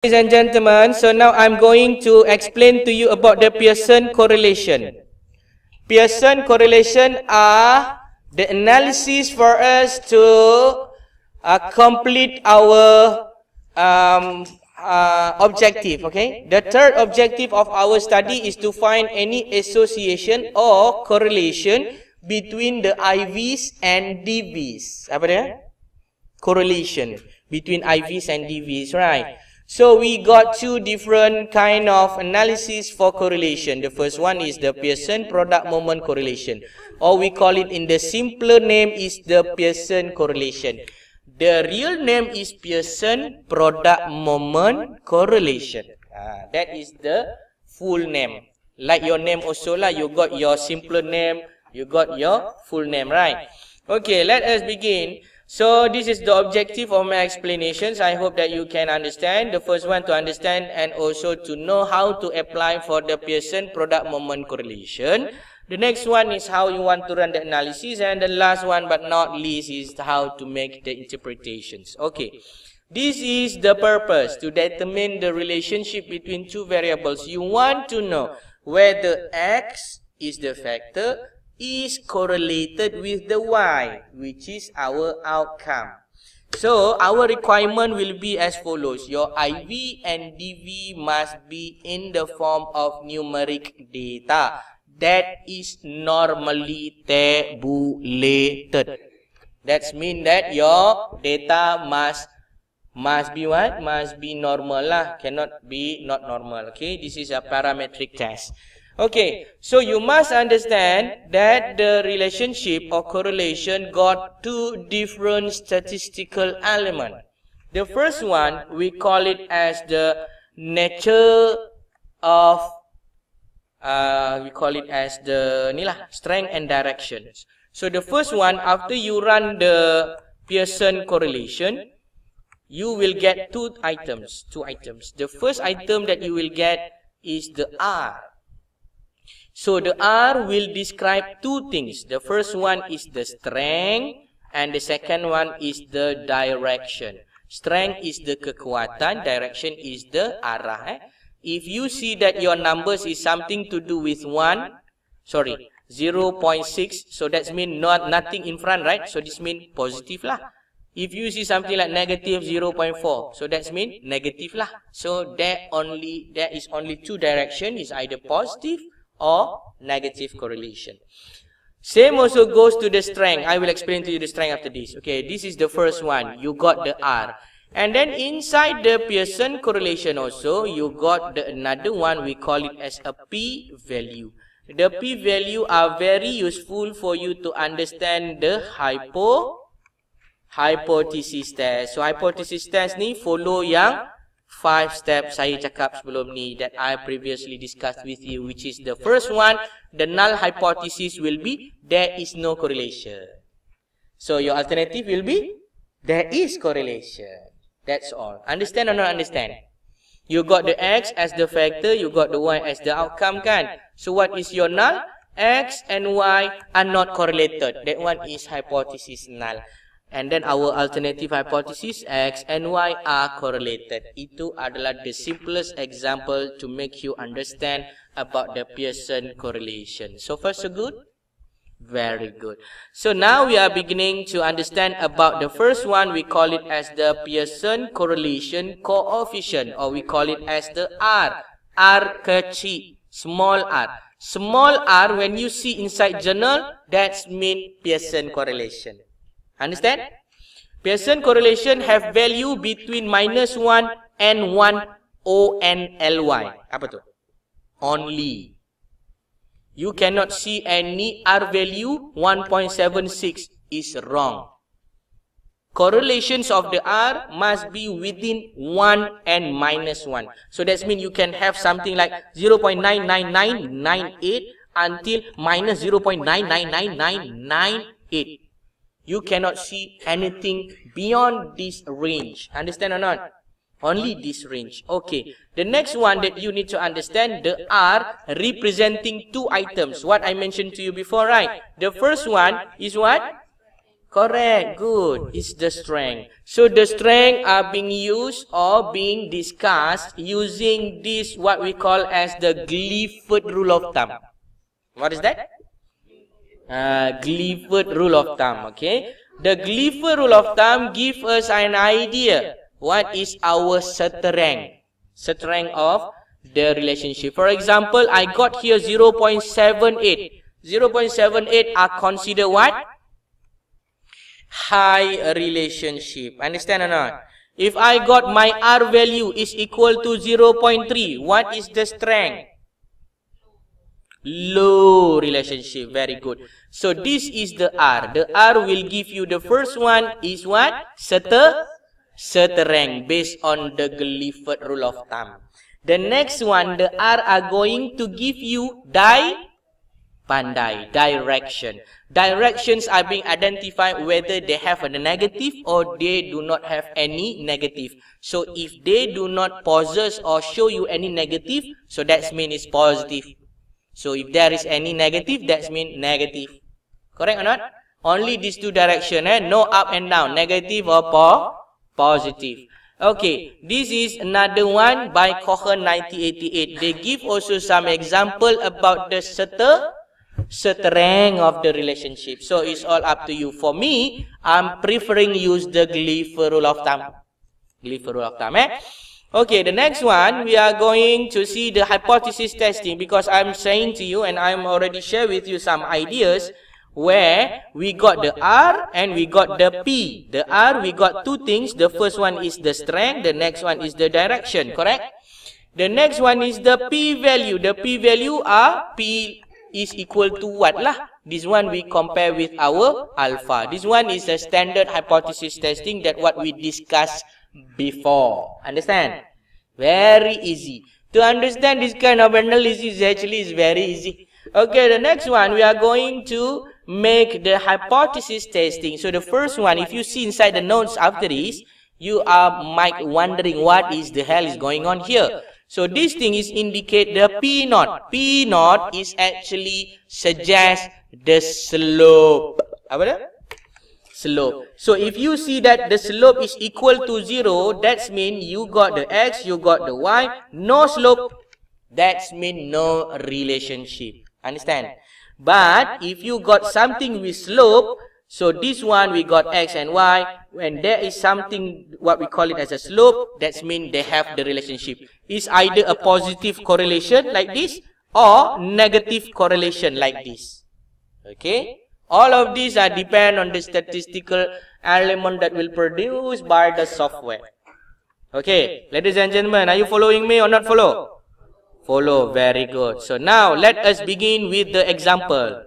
Ladies and gentlemen, so now I'm going to explain to you about the Pearson correlation. Pearson correlation are the analysis for us to complete our objective. Okay, the third objective of our study is to find any association or correlation between the IVs and DVs. Apa dia? Correlation between IVs and DVs, right? So we got two different kind of analysis for correlation. The first one is the Pearson product moment correlation, or we call it in the simpler name is the Pearson correlation. The real name is Pearson product moment correlation. That is the full name. Like your name also lah, you got your simpler name, you got your full name, right? Okay, let us begin. So this is the objective of my explanations. I hope that you can understand. The first one to understand and also to know how to apply for the Pearson product moment correlation. The next one is how you want to run the analysis, and the last one but not least is how to make the interpretations. Okay, this is the purpose to determine the relationship between two variables. You want to know whether X is the factor is correlated with the Y, which is our outcome. So our requirement will be as follows. Your IV and DV must be in the form of numeric data that is normally tabulated. That means that your data must be what? Must be normal lah. Cannot be not normal. Okay, this is a parametric test. Okay, so you must understand that the relationship or correlation got two different statistical elements. The first one, we call it as the nature of, we call it as the strength and direction. So the first one, after you run the Pearson correlation, you will get two items. The first item that you will get is the R. So the R will describe two things. The first one is the strength and the second one is the direction. Strength is the kekuatan, direction is the arah. If you see that your numbers is something to do with 0.6, so that means nothing in front, right? So this means positive lah. If you see something like negative 0.4, so that means negative lah. So there is only two direction, is either positive or negative correlation. Same also goes to the strength. I will explain to you the strength after this. Okay, this is the first one. You got the R. And then inside the Pearson correlation also, you got another one, we call it as a p-value. The p-value are very useful for you to understand the hypothesis test. So hypothesis test ni follow yang 5 steps saya cakap sebelum ni that I previously discussed with you, which is the first one, the null hypothesis will be there is no correlation. So your alternative will be there is correlation. That's all. Understand or not understand? You got the X as the factor, you got the Y as the outcome kan? So what is your null? X and Y are not correlated. That one is hypothesis null. And then our alternative hypothesis, X and Y are correlated. Itu adalah the simplest example to make you understand about the Pearson correlation. So far so good? Very good. So now we are beginning to understand about the first one. We call it as the Pearson correlation coefficient, or we call it as the R. R kecil, small r. Small r, when you see inside journal, that's mean Pearson correlation. Understand? Pearson correlation have value between -1 and 1 ONLY. Apa tu? Only. You cannot see any R value 1.76 is wrong. Correlations of the R must be within 1 and -1. So that means you can have something like 0.99998 until -0.99998. You cannot see anything beyond this range. Understand or not? Only this range. Okay. The next one that you need to understand, the R representing two items. What I mentioned to you before, right? The first one is what? Correct, good. It's the strength. So the strength are being used or being discussed using this what we call as the Glyph rule of thumb. What is that? Glyph rule of thumb, okay? The Glyph rule of thumb gives us an idea what is our strength of the relationship. For example, I got here 0.78. 0.78 are considered what? High relationship. Understand or not? If I got my R value is equal to 0.3, what is the strength? Low relationship. Very good. So this is the R. The R will give you, the first one is what? Strength based on the Glyph rule of thumb. The next one, the R are going to give you pandai, direction. Directions are being identified whether they have a negative or they do not have any negative. So if they do not possess or show you any negative, so that means it's positive. So if there is any negative, that means negative. Correct or not? Only these two directions, no up and down, negative or positive. Okay, this is another one by Cohen 1988. They give also some example about the strength of the relationship. So it's all up to you. For me, I'm preferring use the Glyph rule of thumb. Glyph rule of thumb, Okay, the next one, we are going to see the hypothesis testing, because I'm saying to you and I'm already share with you some ideas where we got the R and we got the P. The R, we got two things. The first one is the strength. The next one is the direction. Correct? The next one is the P value. The P value are P is equal to what lah? This one we compare with our alpha. This one is a standard hypothesis testing that what we discussed before. Understand? Very easy. To understand this kind of analysis actually is very easy. Okay, the next one, we are going to make the hypothesis testing. So the first one, if you see inside the notes after this, you might wondering what is the hell is going on here. So this thing is indicate the P naught. P naught is actually suggest the slope. Apa dia? Slope. So if you see that the slope is equal to 0, that means you got the X, you got the Y, no slope. That means no relationship. Understand? But if you got something with slope, so this one we got X and Y. When there is something, what we call it as a slope, that means they have the relationship. It's either a positive correlation like this or negative correlation like this. Okay? All of these are depend on the statistical element that will produce by the software. Okay, ladies and gentlemen, are you following me or not follow? Follow, very good. So now let us begin with the example.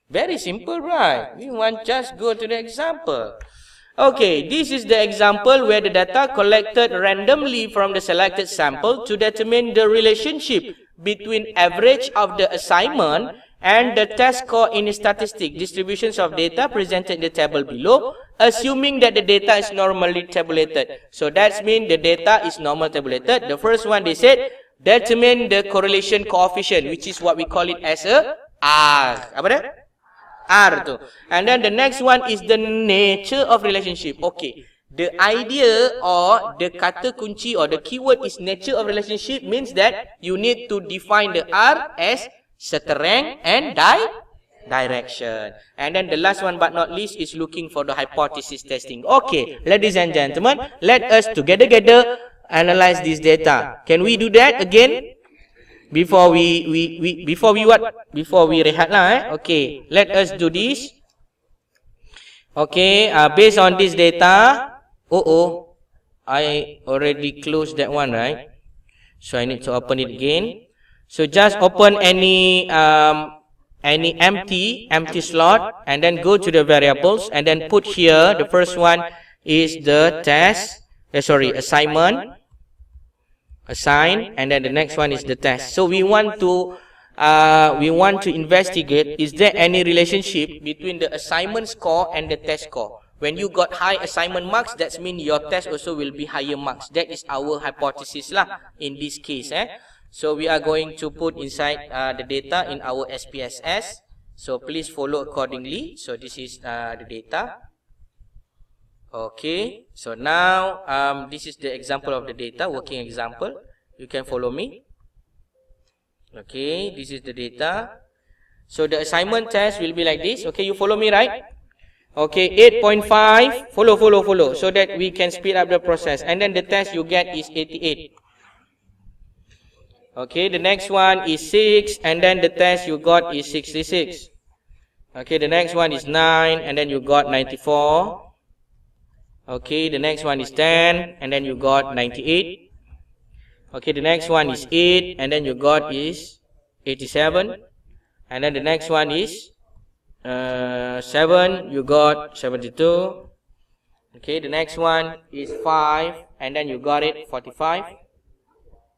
Very simple, right? We want just go to the example. Okay, this is the example where the data collected randomly from the selected sample to determine the relationship between average of the assignment and the test score in statistic distributions of data presented in the table below, assuming that the data is normally tabulated. So that means the data is normal tabulated. The first one they said, determine the correlation coefficient, which is what we call it as a R. Apa dia? R tu. And then the next one is the nature of relationship. Okay. The idea or the kata kunci or the keyword is nature of relationship means that you need to define the R as strength and direction. And then the last one but not least is looking for the hypothesis testing. Okay, ladies and gentlemen, let us together analyze this data. Can we do that again? Before we rehat lah, Okay, let us do this. Okay, based on this data, I already closed that one, right? So I need to open it again. So just open any empty slot and then go to the variables and then put here the first one is the test, assignment, assign, and then the next one is the test. So we want to investigate, is there any relationship between the assignment score and the test score. When you got high assignment marks, that means your test also will be higher marks. That is our hypothesis lah in this case. So we are going to put inside the data in our SPSS. So please follow accordingly. So this is the data. Okay, so now this is the example of the data, working example. You can follow me. Okay, this is the data. So the assignment test will be like this. Okay, you follow me, right? Okay, 8.5, follow, so that we can speed up the process. And then the test you get is 88. Okay, the next one is 6, and then the test you got is 66. Okay, the next one is 9, and then you got 94. Okay, the next one is 10, and then you got 98. Okay, the next one is 8, and then you got is 87. And then the next one is 7, you got 72. Okay, the next one is 5, and then you got it 45.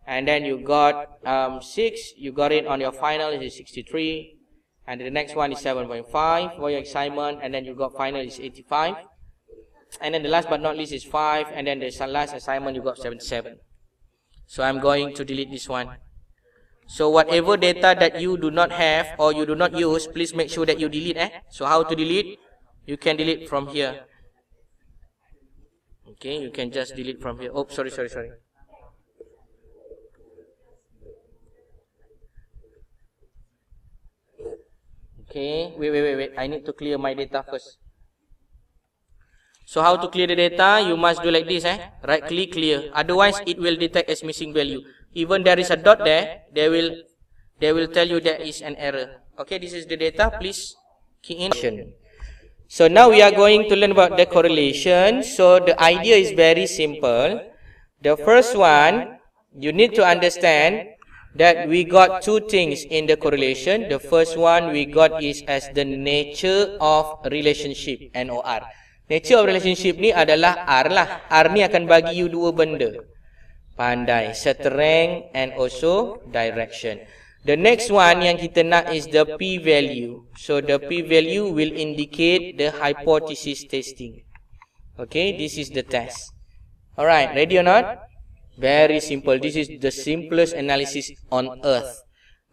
And then you got 6, you got it on your final, it is 63. And the next one is 7.5 for your assignment, and then you got final is 85. And then the last but not least is 5, and then the last assignment you got 77. So I'm going to delete this one. So whatever data that you do not have or you do not use, please make sure that you delete. So how to delete? You can delete from here. Okay, you can just delete from here. Oh, sorry. Okay, wait. I need to clear my data first. So how to clear the data? You must do like this, right click, clear. Otherwise, it will detect as missing value. Even there is a dot there, they will tell you there is an error. Okay, this is the data. Please key in. So now we are going to learn about the correlation. So the idea is very simple. The first one, you need to understand that we got two things in the correlation. The first one we got is as the nature of relationship, NOR. Nature of relationship ni adalah R lah. R ni akan bagi you dua benda. Pandai, strength and also direction. The next one yang kita nak is the p-value. So the p-value will indicate the hypothesis testing. Okay, this is the test. Alright, ready or not? Very simple. This is the simplest analysis on earth.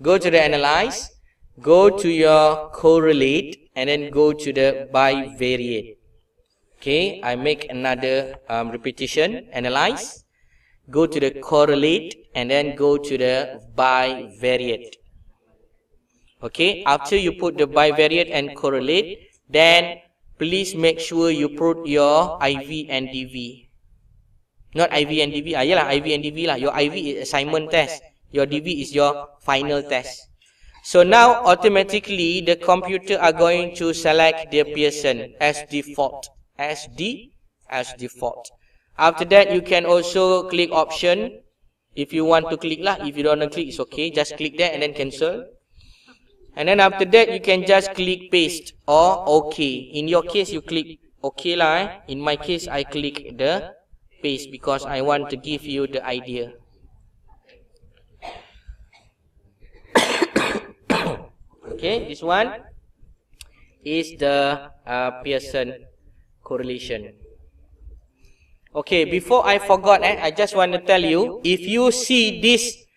Go to the analyze, go to your correlate, and then go to the bivariate. Okay, I make another repetition. Analyze, go to the correlate, and then go to the bivariate. Okay, after you put the bivariate and correlate, then please make sure you put your IV and DV. Not IV and DV, yalah IV and DV lah. Your IV is assignment test, your DV is your final test. So now automatically the computer are going to select the Pearson as default. As default. After that, you can also click option if you want to click lah. If you don't want to click, it's okay. Just click there and then cancel. And then after that, you can just click paste or OK. In your case, you click OK lah. In my case, I click the paste because I want to give you the idea. Okay, this one is the Pearson correlation. Okay, before I forgot, I just want to tell you, if you see this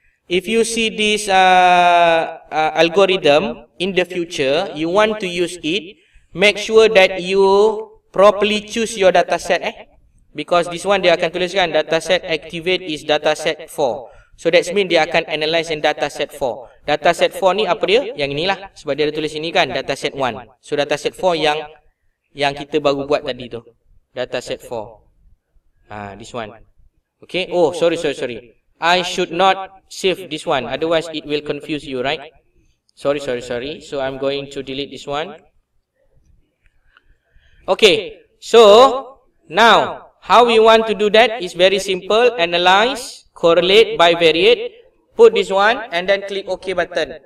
algorithm in the future, you want to use it, make sure that you properly choose your dataset. Because this one dia akan tuliskan dataset activate is dataset 4. So that means dia akan analyze in dataset 4. Dataset 4 ni apa dia? Yang inilah. Sebab dia ada tulis ini kan, dataset 1. So dataset 4 yang kita baru buat tadi tu. Dataset 4. This one. Okay. Oh, sorry. I should not save this one. Otherwise it will confuse you, right? Sorry. So I'm going to delete this one. Okay. So now how we want to do that is very simple. Analyze, correlate, bivariate. Put this one and then click OK button.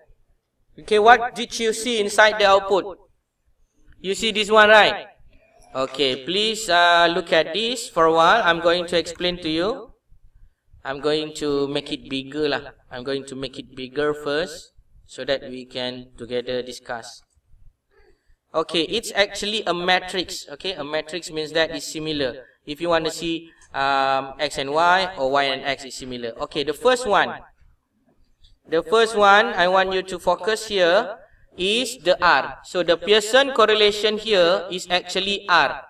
Okay, what did you see inside the output? You see this one, right? Okay, please look at this for a while. I'm going to explain to you. I'm going to make it bigger lah. I'm going to make it bigger first so that we can together discuss. Okay, it's actually a matrix. Okay, a matrix means that it's similar. If you want to see X and Y or Y and X is similar. Okay, the first one I want you to focus here is the R. So the Pearson correlation here is actually R.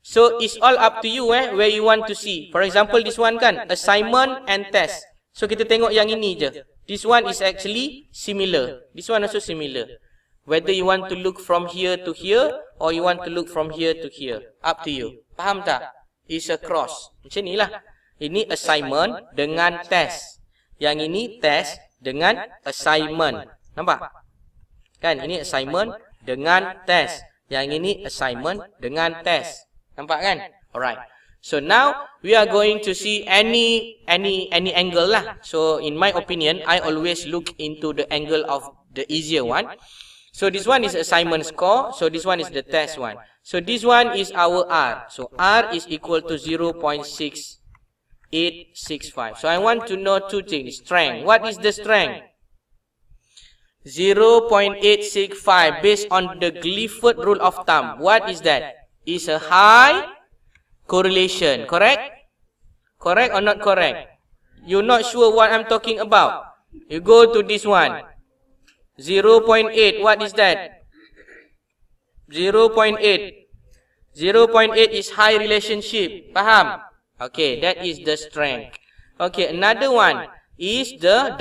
So it's all up to you where you want to see. For example, this one kan, assignment and test. So kita tengok yang ini je. This one is actually similar. This one also similar. Whether you want to look from here to here or you want to look from here to here. Up to you. Faham tak? It's a cross. Macam ni lah. Ini assignment dengan test. Yang ini test dengan assignment. Nampak? Kan? Ini assignment dengan test. Yang ini assignment dengan test. Nampak kan? Alright. So now we are going to see any angle lah. So in my opinion, I always look into the angle of the easier one. So this one is assignment score. So this one is the test one. So this one is our R. So R is equal to 0.6865. So I want to know two things. Strength. What is the strength? 0.865 based on the Glyph rule of thumb. What is that? Is a high correlation, correct? Correct or not correct? You're not sure what I'm talking about. You go to this one. 0.8, what is that? 0.8. 0.8 is high relationship. Faham? Okay, that is the strength. Okay, another one is the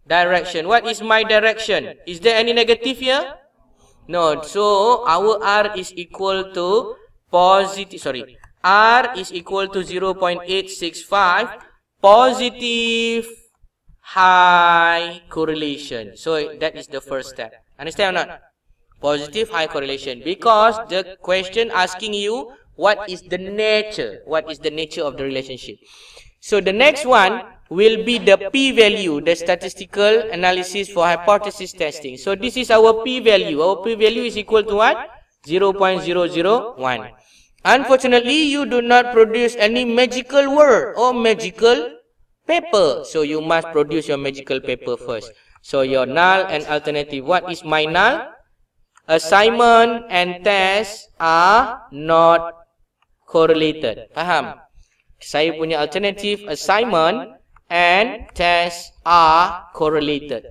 direction. What is my direction? Is there any negative here? No, so our R is equal to positive, R is equal to 0.865, positive high correlation. So that is the first step. Understand or not? Positive high correlation. Because the question asking you, what is the nature? What is the nature of the relationship? So the next one will be the p-value, the statistical analysis for hypothesis testing. So this is our p-value. Our p-value is equal to what? 0.001. Unfortunately, you do not produce any magical word or magical paper. So you must produce your magical paper first. So your null and alternative. What is my null? Assignment and test are not correlated. Faham? Saya punya alternative, assignment and test are correlated.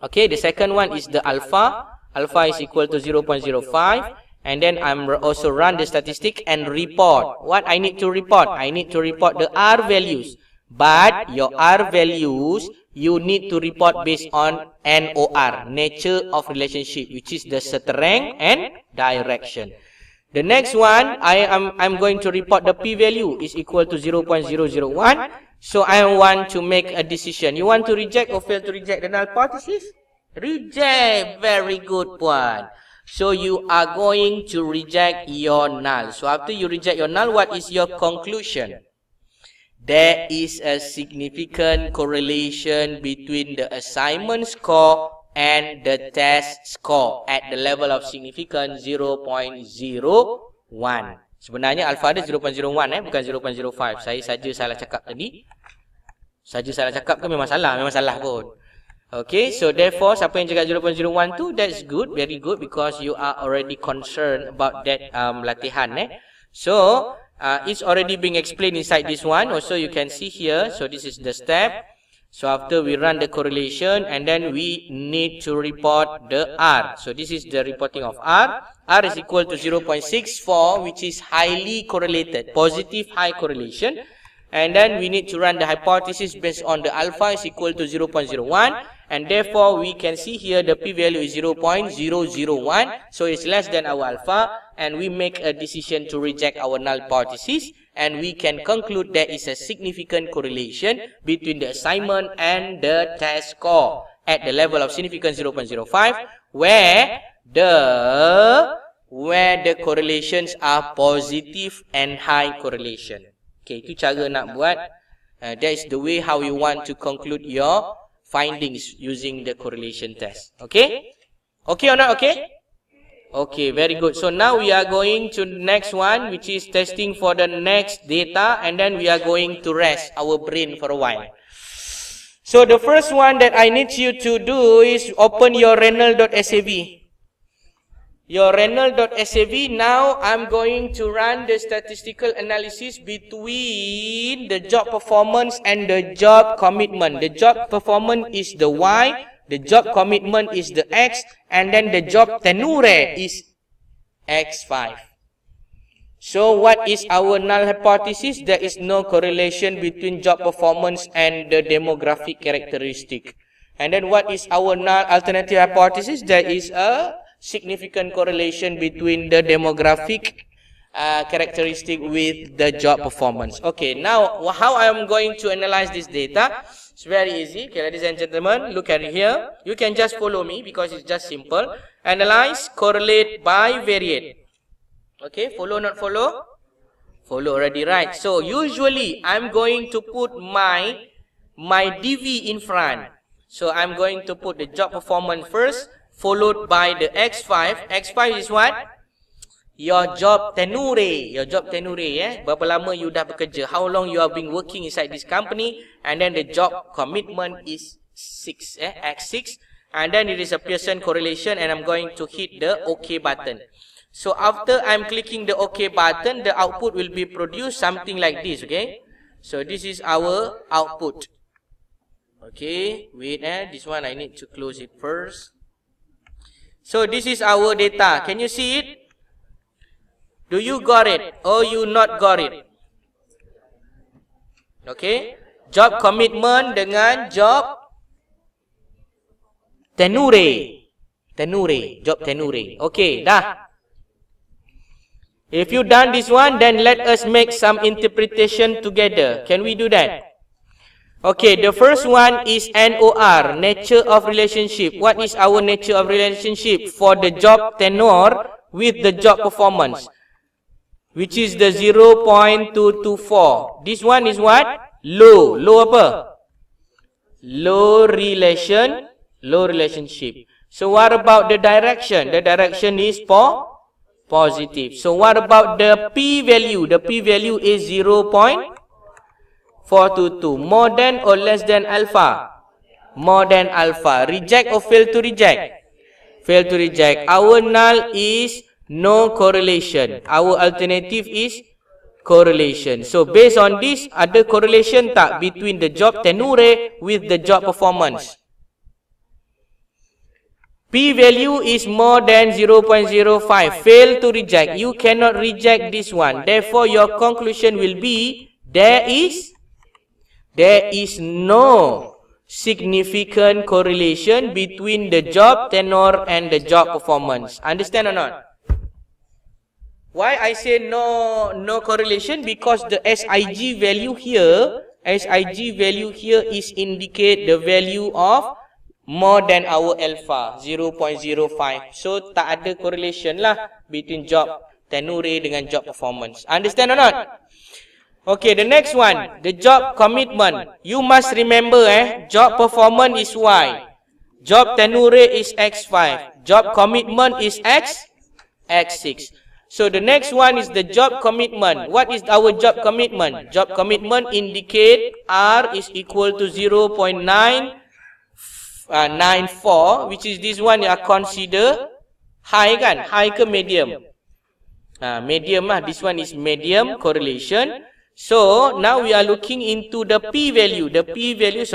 Okay, the second one is the alpha. Alpha is equal to 0.05. And then I'm also run the statistic and report. What I need to report? I need to report the R values. But your R values, you need to report based on NOR, nature of relationship, which is the strength and direction. The next one, I'm going to report the p-value is equal to 0.001. So I want to make a decision. You want to reject or fail to reject the null hypothesis? Reject. Very good one. So you are going to reject your null. So after you reject your null, what is your conclusion? There is a significant correlation between the assignment score and the test score at the level of significance 0.01. Sebenarnya alpha dia 0.01 bukan 0.05. Saya saja salah cakap tadi. Saja salah cakap ke memang salah? Memang salah pun. Okay, so therefore siapa yang cakap 0.01 tu, that's good, very good, because you are already concerned about that latihan. So it's already being explained inside this one. Also you can see here. So this is the step. So after we run the correlation, and then we need to report the R. So this is the reporting of R. R is equal to 0.64, which is highly correlated, positive high correlation. And then we need to run the hypothesis based on the alpha is equal to 0.01. And therefore we can see here the p-value is 0.001. So it's less than our alpha. And we make a decision to reject our null hypothesis. And we can conclude there is a significant correlation between the assignment and the test score at the level of significance 0.05, where the correlations are positive and high correlation. Okay, itu cara nak buat. That is the way how you want to conclude your findings using the correlation test. Okay? Okay or not okay? Okay, very good. So now we are going to the next one, which is testing for the next data, and then we are going to rest our brain for a while. So the first one that I need you to do is open your renal.sav. Your renal.sav. Now I'm going to run the statistical analysis between the job performance and the job commitment. The job performance is the Y, the job commitment is the X, and then the job tenure is X5. So what is our null hypothesis? There is no correlation between job performance and the demographic characteristic. And then what is our null alternative hypothesis? There is a significant correlation between the demographic characteristic with the job performance. Okay, now how I am going to analyze this data? It's very easy. Okay, ladies and gentlemen, look at it here. You can just follow me because it's just simple. Analyze, correlate, bivariate. Okay, follow, not follow? Follow already, right? So usually I'm going to put my DV in front. So I'm going to put the job performance first, followed by the X5. X5 is what? Your job tenure. Your job tenure, berapa lama you dah bekerja, how long you have been working inside this company, and then the job commitment is 6, X6, and then it is a Pearson correlation, and I'm going to hit the OK button. So after I'm clicking the OK button, the output will be produced something like this, okay? So this is our output. Okay, wait, this one I need to close it first. So this is our data. Can you see it? Do you got it or you not got it? Okay, job commitment dengan job tenure. Job tenure. Okay, dah. If you done this one, then let us make some interpretation together. Can we do that? Okay, the first one is NOR, nature of relationship. What is our nature of relationship for the job tenure with the job performance? Which is the 0.224. This one is what? Low. Low apa? Low relationship. So what about the direction? The direction is positive. So what about the p-value? The p-value is 0.422. More than or less than alpha? More than alpha. Reject or fail to reject? Fail to reject. Our null is no correlation. Our alternative is correlation. So based on this, ada correlation tak between the job tenure with the job performance? P-value is more than 0.05. Fail to reject. You cannot reject this one. Therefore, your conclusion will be there is no significant correlation between the job tenure and the job performance. Understand or not? Why I say no correlation? Because the SIG value here is indicate the value of more than our alpha 0.05. So tak ada correlation lah between job tenure dengan job performance. Understand or not? Okay, the next one, the job commitment. You must remember, job performance is Y, job tenure is X5, job commitment is X6. So the next one is the job commitment. What is our job commitment? Job commitment indicate R is equal to 0.994, which is this one you are consider high kan? High ke medium? Medium lah. This one is medium correlation. So now we are looking into the p-value. The p-value,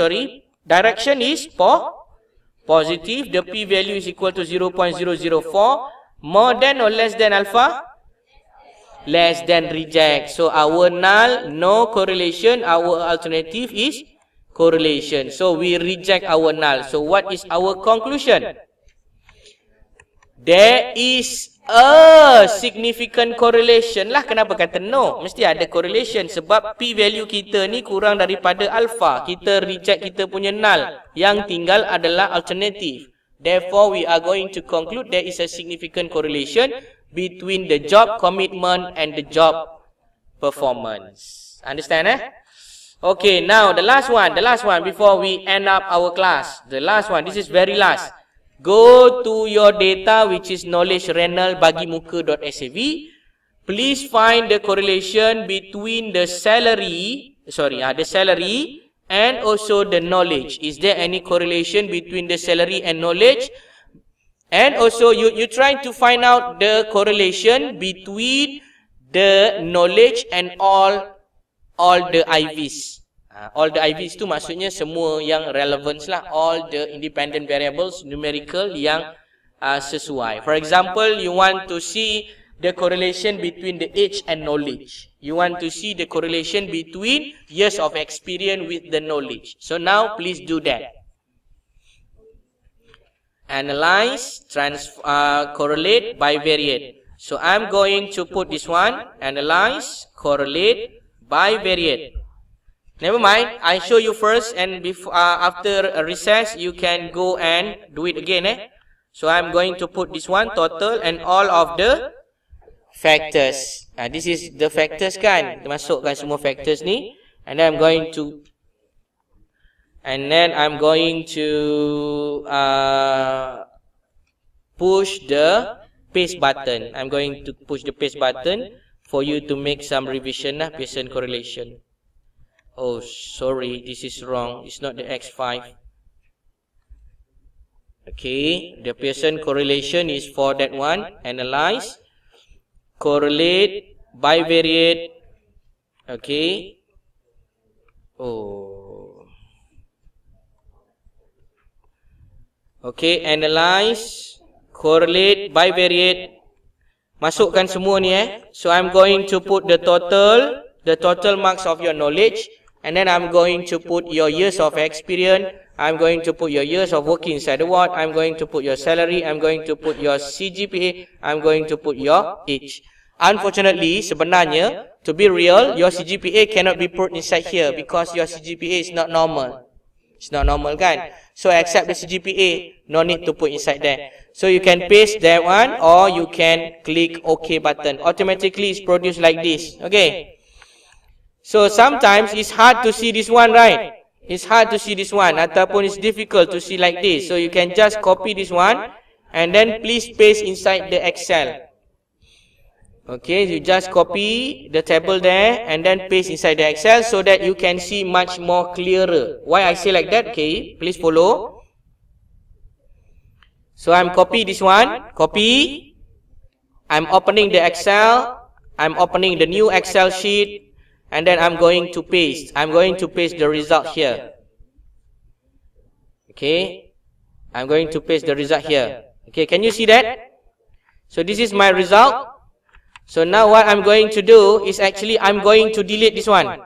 direction is positive. The p-value is equal to 0.004. More than or less than alpha? Less than, reject. So our null, no correlation. Our alternative is correlation. So we reject our null. So what is our conclusion? There is a significant correlation lah. Kenapa kata no? Mesti ada correlation. Sebab p-value kita ni kurang daripada alpha. Kita reject kita punya null. Yang tinggal adalah alternative. Therefore, we are going to conclude there is a significant correlation between the job commitment and the job performance. Understand, Okay, now the last one before we end up our class. The last one, this is very last. Go to your data, which is knowledge renal bagimuka.sav. Please find the correlation between the salary and also the knowledge. Is there any correlation between the salary and knowledge? And also you try to find out the correlation between the knowledge and all the IVs. All the IVs tu maksudnya semua yang relevance lah. All the independent variables numerical yang sesuai. For example, you want to see the correlation between the age and knowledge. You want to see the correlation between years of experience with the knowledge. So now please do that. Analyze, correlate, bivariate. So I'm going to put this one, analyze, correlate, bivariate. Never mind, I show you first, and before, after a recess, you can go and do it again. So I'm going to put this one, total, and all of the factors. This is the factors kan, masukkan semua factors ni, and then I'm going to push the paste button. I'm going to push the paste button for you to make some revision Pearson correlation. Oh, sorry, this is wrong. It's not the X5. Okay, the Pearson correlation is for that one. Analyze, correlate, bivariate. Okay. Oh. Okay, analyze, correlate, bivariate. Masukkan semua ni So I'm going to put the total marks of your knowledge, and then I'm going to put your years of experience. I'm going to put your years of working inside the ward. I'm going to put your salary. I'm going to put your CGPA. I'm going to put your age. Unfortunately, sebenarnya, to be real, your CGPA cannot be put inside here because your CGPA is not normal. It's not normal kan? So except the CGPA, no need to put inside there. So you can paste that one, or you can click OK button. Automatically it's produced like this. Okay. So sometimes it's hard to see this one, right? It's hard to see this one, ataupun it's difficult to see like this. So you can just copy this one, and then please paste inside the Excel. Okay, you just copy the table there, and then paste inside the Excel so that you can see much more clearer. Why I say like that? Okay, please follow. So I'm copy this one, copy. I'm opening the Excel. I'm opening the new Excel sheet. And then I'm going to paste. I'm going to paste the result here. Okay. I'm going to paste the result here. Okay, can you see that? So this is my result. So now what I'm going to do is actually I'm going to delete this one.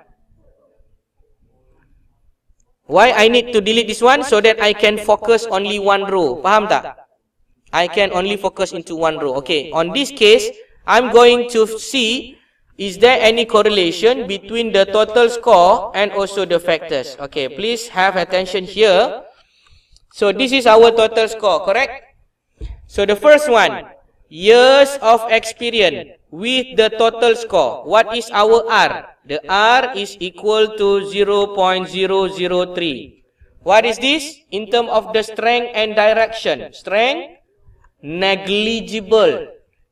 Why I need to delete this one? So that I can focus only one row. Faham tak? I can only focus into one row. Okay, on this case, I'm going to see, is there any correlation between the total score and also the factors? Okay, please have attention here. So this is our total score, correct? So the first one, years of experience with the total score. What is our R? The R is equal to 0.003. What is this? In terms of the strength and direction. Strength, negligible.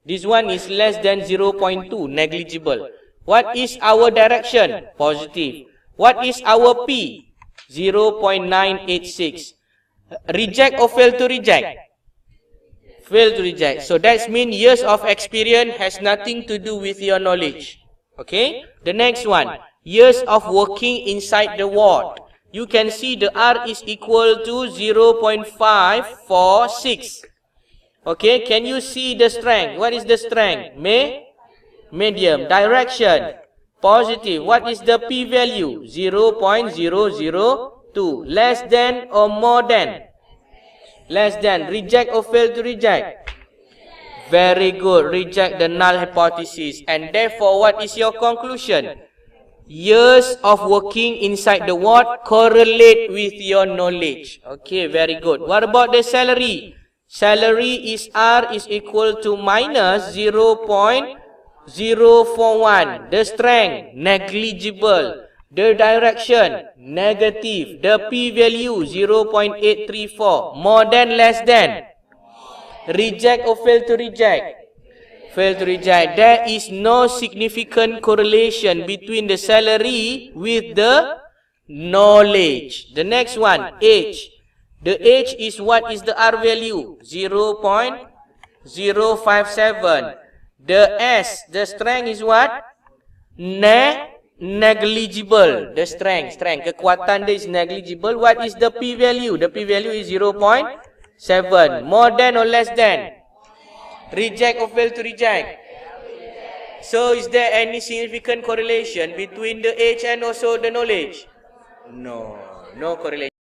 This one is less than 0.2, negligible. What is our direction? Positive. What is our P? 0.986. Reject or fail to reject? Fail to reject. So that means years of experience has nothing to do with your knowledge. Okay? The next one, years of working inside the ward. You can see the R is equal to 0.546. Okay, can you see the strength? What is the strength? Medium. Direction, positive. What is the P value? 0.002. Less than or more than? Less than. Reject or fail to reject? Very good. Reject the null hypothesis. And therefore, what is your conclusion? Years of working inside the ward correlate with your knowledge. Okay, very good. What about the salary? Salary is R is equal to minus 0.041. The strength, negligible. The direction, negative. The P value, 0.834. More than, less than? Reject or fail to reject? Fail to reject. There is no significant correlation between the salary with the knowledge. The next one, age. The age is what is the R value? 0.057. The S, the strength is what? Negligible. The strength. Kekuatan dia is negligible. What is the P value? The P value is 0.7. More than or less than? Reject or fail to reject? So is there any significant correlation between the age and also the knowledge? No, no correlation.